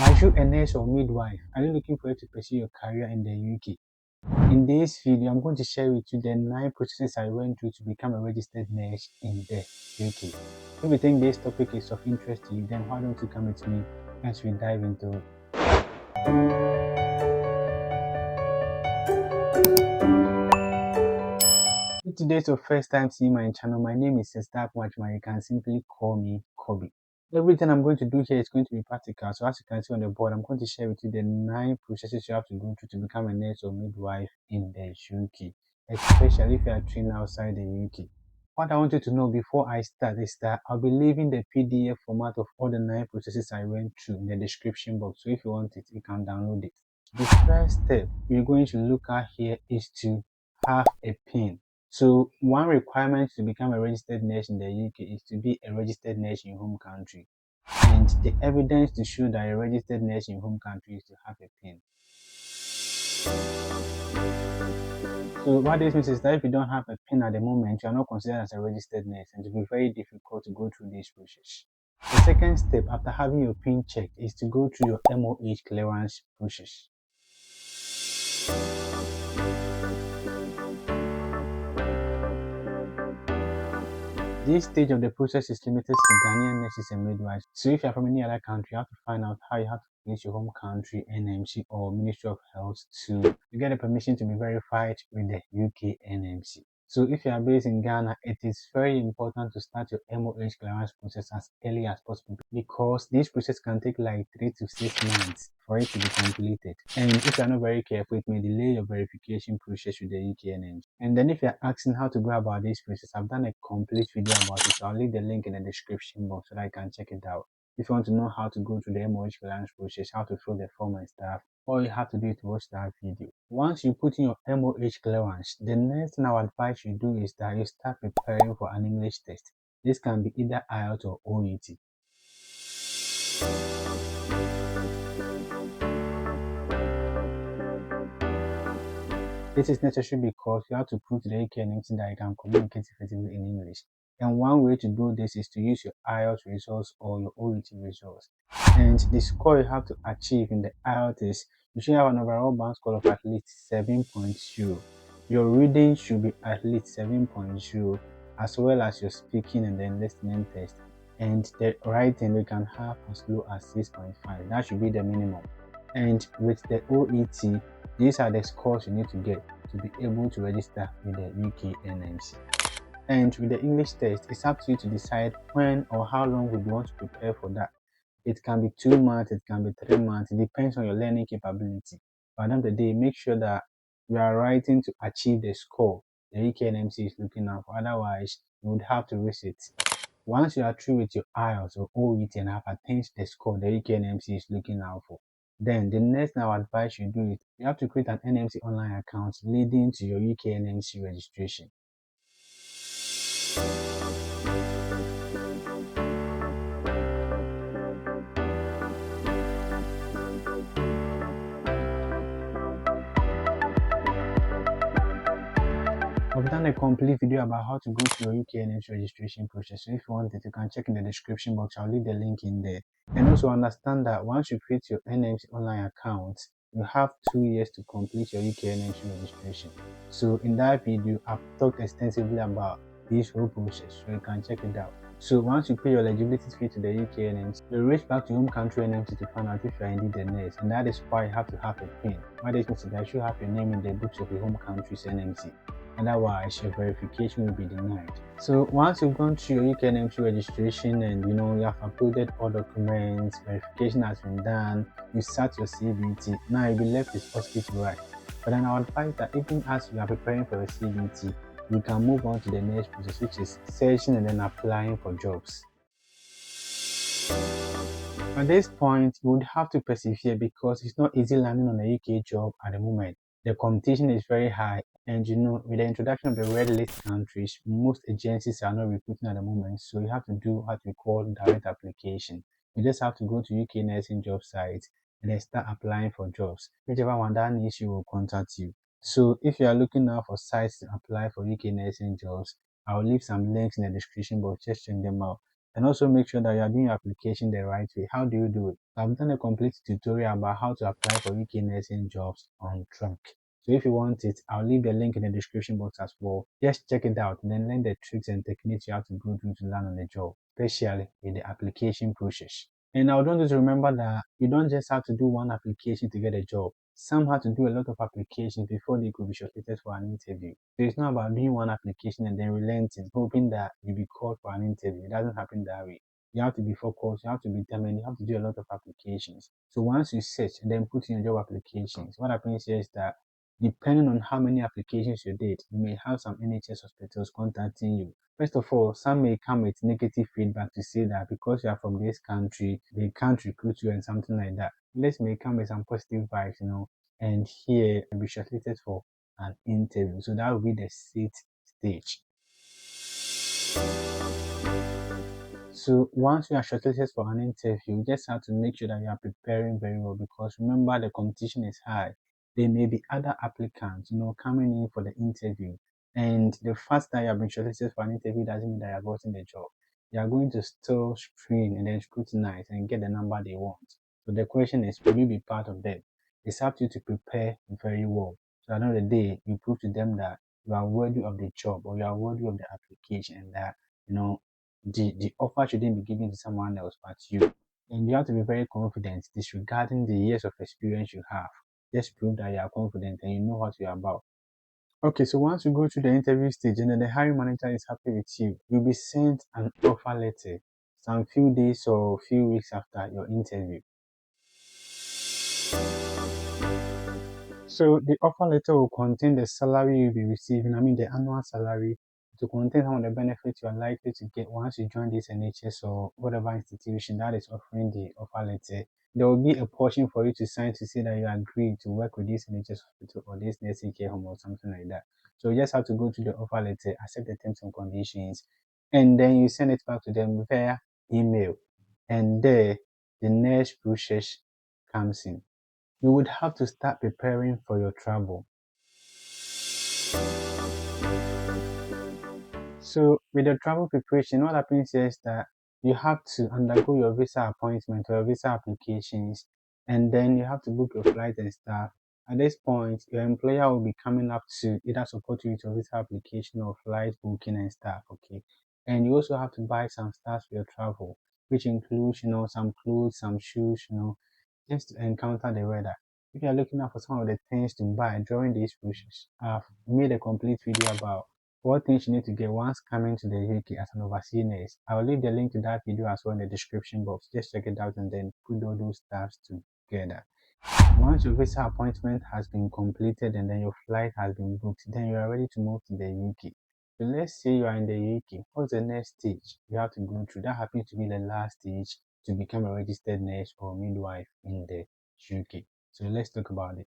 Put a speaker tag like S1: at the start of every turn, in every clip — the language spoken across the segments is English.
S1: Are you a nurse or midwife? Are you looking for to pursue your career in the UK? In this video, I'm going to share with you the 9 processes I went through to become a registered nurse in the UK. If you think this topic is of interest to you, then why don't you come with me as we dive into it. If today is your first time seeing my channel, my name is Sister Watchman. You can simply call me Kobe. Everything I'm going to do here is going to be practical. So as you can see on the board, I'm going to share with you the 9 processes you have to go through to become a nurse or midwife in the UK, especially if you are trained outside the UK. What I want you to know before I start is that I'll be leaving the PDF format of all the 9 processes I went through in the description box. So if you want it, you can download it. The first step we're going to look at here is to have a PIN. So one requirement to become a registered nurse in the UK is to be a registered nurse in your home country. And the evidence to show that a registered nurse in your home country is to have a PIN. So what this means is that if you don't have a PIN at the moment, you are not considered as a registered nurse, and it will be very difficult to go through this process. The second step after having your PIN checked is to go through your MOH Clearance process. This stage of the process is limited to Ghanaian nurses and midwives. So if you are from any other country, you have to find out how you have to place your home country NMC or Ministry of Health to get a permission to be verified with the UK NMC. So if you are based in Ghana, it is very important to start your MOH clearance process as early as possible because this process can take like 3 to 6 months for it to be completed. And if you are not very careful, it may delay your verification process with the UK NMC. And then if you are asking how to go about this process, I've done a complete video about it, so I'll leave the link in the description box so that you can check it out. If you want to know how to go through the MOH clearance process, how to fill the form and stuff, all you have to do is to watch that video. Once you put in your MOH clearance, the next thing I would advise you do is that you start preparing for an English test. This can be either IELTS or OET. This is necessary because you have to prove to the UK NMC that you can communicate effectively in English. And one way to do this is to use your IELTS results or your OET results. And the score you have to achieve in the IELTS is you should have an overall band score of at least 7.0. Your reading should be at least 7.0, as well as your speaking and then listening test. And the writing you can have as low as 6.5. That should be the minimum. And with the OET, these are the scores you need to get to be able to register with the UK NMC. And with the English test, it's up to you to decide when or how long would you want to prepare for that. It can be 2 months, it can be 3 months, it depends on your learning capability. But at the end of the day, make sure that you are writing to achieve the score the UK NMC is looking out for. Otherwise, you would have to resit. Once you are through with your IELTS or OET and have attained the score the UK NMC is looking out for, then the next thing I would advise you do is you have to create an NMC online account leading to your UK NMC registration. I've done a complete video about how to go through your UK NMC registration process. So if you want it, you can check in the description box. I'll leave the link in there. And also understand that once you create your NMC online account, you have 2 years to complete your UK NMC registration. So in that video, I've talked extensively about this whole process, so you can check it out. So once you pay your eligibility fee to the UK NMC, you reach back to your home country NMC to find out if you are indeed a nurse, and that is why you have to have a PIN. What this means is that you should have your name in the books of your home country's NMC. Otherwise, your verification will be denied. So once you've gone through your UK NMC registration and you have uploaded all documents, verification has been done, you start your CBT, now you'll be left with OSCE to write. But then I would advise that even as you are preparing for your CBT, you can move on to the next process, which is searching and then applying for jobs. At this point, you would have to persevere because it's not easy landing on a UK job at the moment. The competition is very high, and with the introduction of the red list countries, most agencies are not recruiting at the moment, so you have to do what we call direct application. You just have to go to UK nursing job sites and then start applying for jobs. Whichever one that needs you will contact you. So if you are looking out for sites to apply for UK nursing jobs, I'll leave some links in the description box, just check them out. And also make sure that you are doing your application the right way. How do you do it? I've done a complete tutorial about how to apply for UK nursing jobs on track. So if you want it, I'll leave the link in the description box as well. Just check it out and then learn the tricks and techniques you have to go through to land on the job, especially in the application process. And I would want you to remember that you don't just have to do one application to get a job. Some have to do a lot of applications before they could be shortlisted for an interview. So it's not about doing one application and then relenting, hoping that you'll be called for an interview. It doesn't happen that way. You have to be focused, you have to be determined, you have to do a lot of applications. So once you search and then put in your job applications, what happens here is that depending on how many applications you did, you may have some NHS hospitals contacting you. First of all, some may come with negative feedback to say that because you are from this country, they can't recruit you and something like that. Others may come with some positive vibes, and here you'll be shortlisted for an interview. So that will be the sixth stage. So once you are shortlisted for an interview, you just have to make sure that you are preparing very well because remember the competition is high. There may be other applicants, coming in for the interview. And the fact that you have been shortlisted for an interview doesn't mean that you are getting the job. They are going to still screen and then scrutinize and get the number they want. So the question is, will you be part of them? It's up to you to prepare very well. So at the end of the day, you prove to them that you are worthy of the job or you are worthy of the application and that, you know, the offer shouldn't be given to someone else but you. And you have to be very confident disregarding the years of experience you have. Just prove that you are confident and you know what you're about. Okay, so once you go through the interview stage and then the hiring manager is happy with you, you'll be sent an offer letter some few days or few weeks after your interview. So the offer letter will contain the salary you'll be receiving, I mean the annual salary, to contain some of the benefits you are likely to get once you join this NHS or whatever institution that is offering the offer letter. There will be a portion for you to sign to say that you agree to work with this NHS hospital or this nursing care home or something like that. So you just have to go to the offer letter, accept the terms and conditions, and then you send it back to them via email. And there, the next process comes in. You would have to start preparing for your travel. So with the travel preparation, what happens here is that you have to undergo your visa appointment or your visa applications, and then you have to book your flight and stuff. At this point, your employer will be coming up to either support you with your visa application or flight booking and stuff, okay? And you also have to buy some stuff for your travel, which includes, some clothes, some shoes, just to encounter the weather. If you are looking out for some of the things to buy during these process, I've made a complete video about what things you need to get once coming to the UK as an overseas nurse. I'll leave the link to that video as well in the description box. Just check it out and then put all those stuff together. Once your visa appointment has been completed and then your flight has been booked, then you are ready to move to the UK. So let's say you are in the UK. What's the next stage you have to go through? That happens to be the last stage to become a registered nurse or midwife in the UK. So let's talk about it.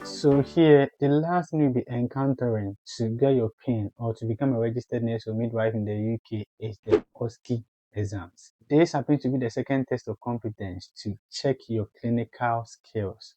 S1: So here, the last thing you'll be encountering to get your PIN or to become a registered nurse or midwife in the UK is the OSCE exams. This happens to be the second test of competence to check your clinical skills.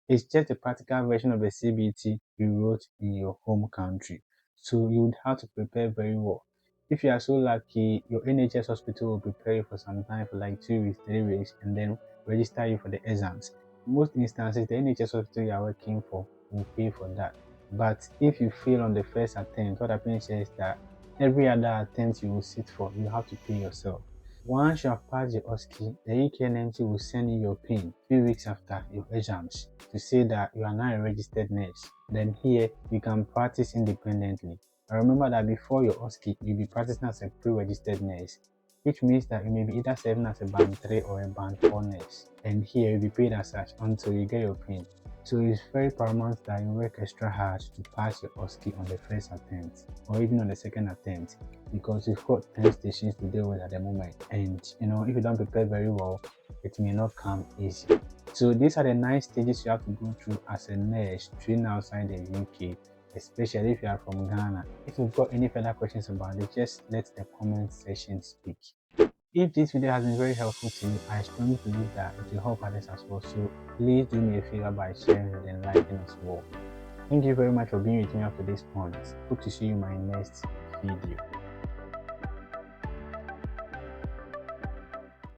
S1: It's just a practical version of the CBT you wrote in your home country. So you would have to prepare very well. If you are so lucky, your NHS hospital will prepare you for some time for like 2 weeks, 3 weeks, and then register you for the exams. In most instances, the NHS hospital you are working for will pay for that. But if you fail on the first attempt, what happens is that every other attempt you will sit for, you have to pay yourself. Once you have passed the OSCE, the UK NMC will send you your PIN 3 weeks after your exams to say that you are now a registered nurse. Then here, you can practice independently. And remember that before your OSCE, you'll be practicing as a pre-registered nurse, which means that you may be either serving as a band 3 or a band 4 nurse. And here, you'll be paid as such until you get your PIN. So it's very paramount that you work extra hard to pass your OSCE on the first attempt or even on the second attempt because you've got 10 stations to deal with at the moment. And if you don't prepare very well, it may not come easy. So these are the 9 stages you have to go through as a nurse training outside the UK, especially if you are from Ghana. If you've got any further questions about it, just let the comment section speak. If this video has been very helpful to you, I strongly believe that it will help others as well. So please do me a favor by sharing it and liking as well. Thank you very much for being with me up to this point. Hope to see you in my next video.